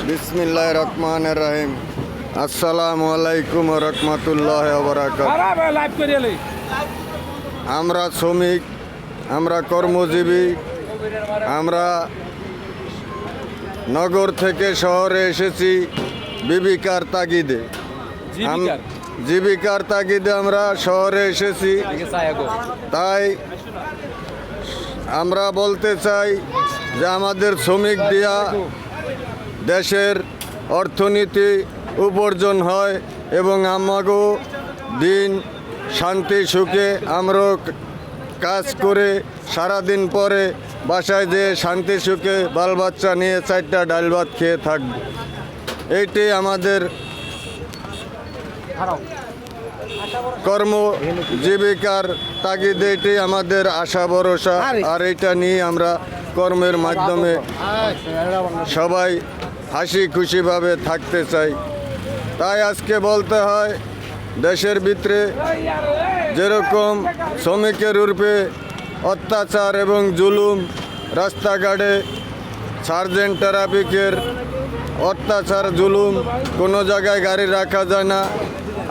বিসমিল্লাহির রহমানির রহিম। আসসালামু আলাইকুম ওয়া রাহমাতুল্লাহি ওয়া বারাকাতুহু। আমরা শ্রমিক, আমরা কর্মজীবী, আমরা নগর থেকে শহরে এসেছি জীবিকার তাগিদে। জীবিকার তাগিদে আমরা শহরে এসেছি। তাই আমরা বলতে চাই যে আমাদের শ্রমিক দিয়া দেশের অর্থনীতি উপার্জন হয় এবং আমাগো দিন শান্তি সুখে আমরাও কাজ করে সারাদিন পরে বাসায় যেয়ে শান্তি সুখে বাল বাচ্চা নিয়ে 4টা ডাল ভাত খেয়ে থাকব। এইটি আমাদের কর্ম জীবিকার তাগিদে, এটি আমাদের আশা ভরসা। আর এটা নিয়ে আমরা কর্মের মাধ্যমে সবাই হাসি খুশিভাবে থাকতে চাই। তাই আজকে বলতে হয়, দেশের ভিতরে যেরকম শ্রমিকের রূপে অত্যাচার এবং জুলুম, রাস্তাঘাটে সার্জেন্ট ট্রাফিকের অত্যাচার জুলুম, কোনো জায়গায় গাড়ি রাখা যায় না,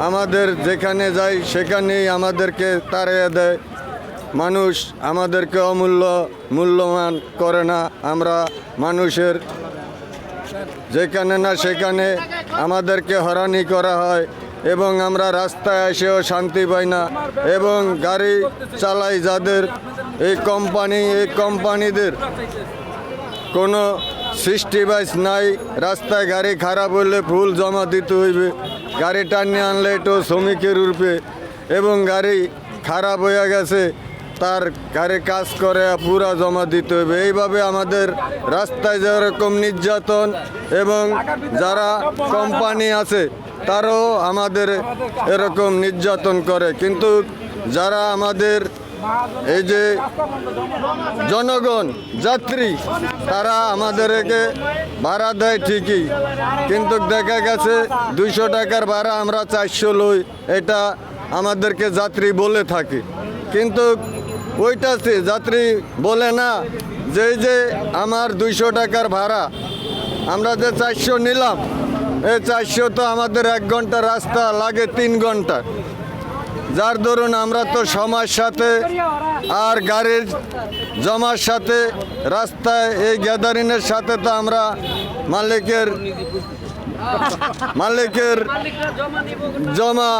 আমাদের যেখানে যাই সেখানেই আমাদেরকে তাড়িয়ে দেয়। মানুষ আমাদেরকে মূল্যমান করে না। আমরা মানুষের যেখানে না সেখানে আমাদেরকে হয়রানি করা হয় এবং আমরা রাস্তায় এসেও শান্তি পাই না। এবং গাড়ি চালাই যাদের এই কোম্পানিদের কোনো সিস্টি বাইস নাই। রাস্তায় গাড়ি খারাপ হলে ফুল জমা দিতে হইবে, গাড়ি টানিয়ে আনলে এটাও শ্রমিকের রূপে। এবং গাড়ি খারাপ হয়ে গেছে, তার গাড়ি কাজ করে পুরা জমা দিতে হবে। এইভাবে আমাদের রাস্তায় যেরকম নির্যাতন, এবং যারা কোম্পানি আছে তারাও আমাদের এরকম নির্যাতন করে। কিন্তু যারা আমাদের এই যে জনগণ, যাত্রী, তারা আমাদেরকে ভাড়া দেয় ঠিকই, কিন্তু দেখা গেছে 200 টাকার ভাড়া আমরা 400 লই, এটা আমাদেরকে যাত্রী বলে থাকে। কিন্তু ওইটাতে যাত্রী বলে না যে আমার 200 টাকার ভাড়া, আমরা যে 400 নিলাম, এই 400 তো আমাদের 1 ঘন্টা রাস্তা লাগে 3 ঘন্টা। যার দরুন আমরা তো সময়ের সাথে আর গাড়ির জমার সাথে রাস্তায় এই গ্যাদারিংয়ের সাথে তো আমরা মালিকের জমা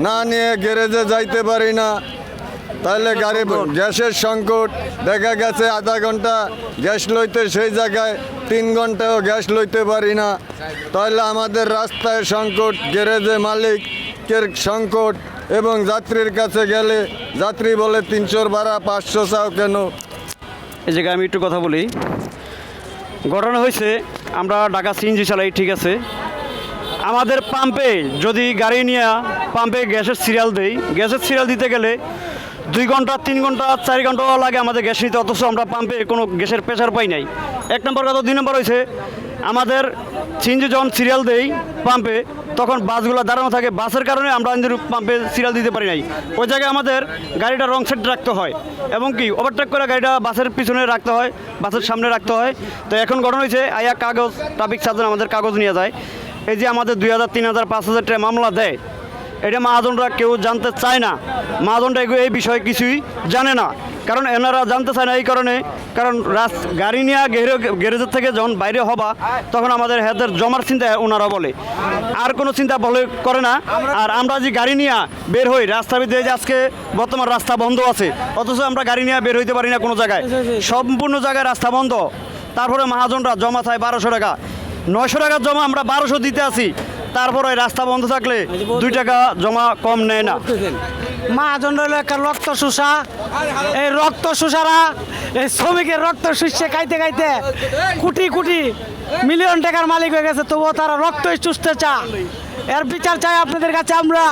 না নিয়ে গ্যারেজে যাইতে পারি না। তাহলে গাড়ি গ্যাসের সংকট, দেখা গেছে আধা ঘন্টা গ্যাস লইতে সেই জায়গায় 3 ঘন্টাও গ্যাস লইতে পারি না। তাহলে আমাদের রাস্তায় সংকট, গ্যারেজে মালিকের সংকট, এবং যাত্রীর কাছে গেলে যাত্রী বলে 300 ভাড়া 500 চাও কেন। এই জায়গায় আমি একটু কথা বলি। ঘটনা হয়েছে, আমরা ঢাকা সিএনজি চালাই, ঠিক আছে। আমাদের পাম্পে যদি গাড়ি নিয়ে পাম্পে গ্যাসের সিরিয়াল দেই, গ্যাসের সিরিয়াল দিতে গেলে 2 ঘন্টা 3 ঘন্টা 4 ঘন্টাও লাগে আমাদের গ্যাস নিতে, অথচ আমরা পাম্পে কোনো গ্যাসের প্রেশার পাই নাই। 1 নম্বর কথা। 2 নম্বর হয়েছে, আমাদের সিএনজি যখন সিরিয়াল দেই পাম্পে, তখন বাসগুলো দাঁড়ানো থাকে, বাসের কারণে আমরা পাম্পে সিরিয়াল দিতে পারি নাই। ওই জায়গায় আমাদের গাড়িটা রং সাইড রাখতে হয়, এবং কি ওভারটেক করে গাড়িটা বাসের পিছনে রাখতে হয়, বাসের সামনে রাখতে হয়। তো এখন ঘটনা হয়েছে, আয়া কাগজ, ট্রাফিক সার্জন আমাদের কাগজ নিয়ে যায়। এই যে আমাদের 2000, 3000, 5000 টাকা মামলা দেয়, এটা মহাজনরা কেউ জানতে চায় না। মহাজনরা এই বিষয়ে কিছুই জানে না, কারণ এনারা জানতে চায় না এই কারণে, কারণ গাড়ি নিয়ে গ্যারেজের থেকে যখন বাইরে হবা, তখন আমাদের হাতের জমার চিন্তা ওনারা বলে, আর কোনো চিন্তা করে না। আর আমরা যে গাড়ি নিয়ে বের হই রাস্তার ভিতরে, যে আজকে বর্তমান রাস্তা বন্ধ আছে, অথচ আমরা গাড়ি নিয়ে বের হইতে পারি না কোনো জায়গায়, সম্পূর্ণ জায়গায় রাস্তা বন্ধ। তারপরে মহাজনরা জমা চায় 1200 টাকা, 900 টাকার জমা আমরা 1200 দিতে আসি, তারপরে রাস্তা বন্ধ থাকলে 2 টাকা জমা কম নেয় না। মহাজন হলো একটা রক্ত শুষা। এই রক্ত শুষারা এই শ্রমিকের রক্ত শুষছে খাইতে খাইতে কোটি কোটি মিলিয়ন টাকার মালিক হয়ে গেছে, তবুও তারা রক্তই চুষতে চায়। এর বিচার চাই আপনাদের কাছে আমরা।